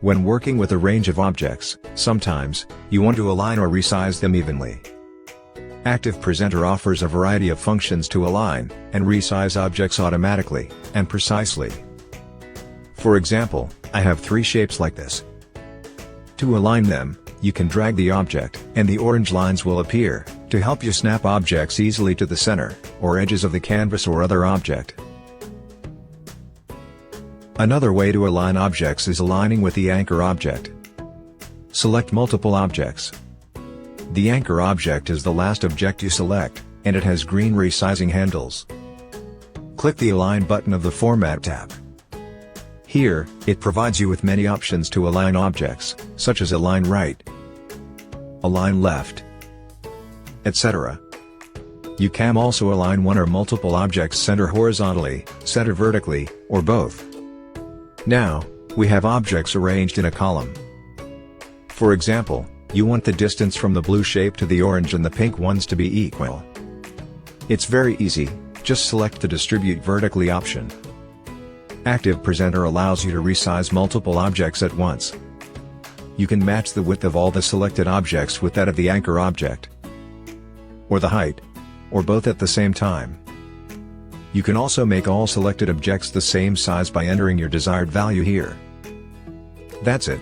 When working with a range of objects, sometimes, you want to align or resize them evenly. ActivePresenter offers a variety of functions to align and resize objects automatically and precisely. For example, I have 3 shapes like this. To align them, you can drag the object, and the orange lines will appear, to help you snap objects easily to the center, or edges of the canvas or other object. Another way to align objects is aligning with the anchor object. Select multiple objects. The anchor object is the last object you select, and it has green resizing handles. Click the Align button of the Format tab. Here, it provides you with many options to align objects, such as Align Right, Align Left, etc. You can also align one or multiple objects center horizontally, center vertically, or both. Now, we have objects arranged in a column. For example, you want the distance from the blue shape to the orange and the pink ones to be equal. It's very easy, just select the Distribute Vertically option. ActivePresenter allows you to resize multiple objects at once. You can match the width of all the selected objects with that of the anchor object, or the height, or both at the same time. You can also make all selected objects the same size by entering your desired value here. That's it.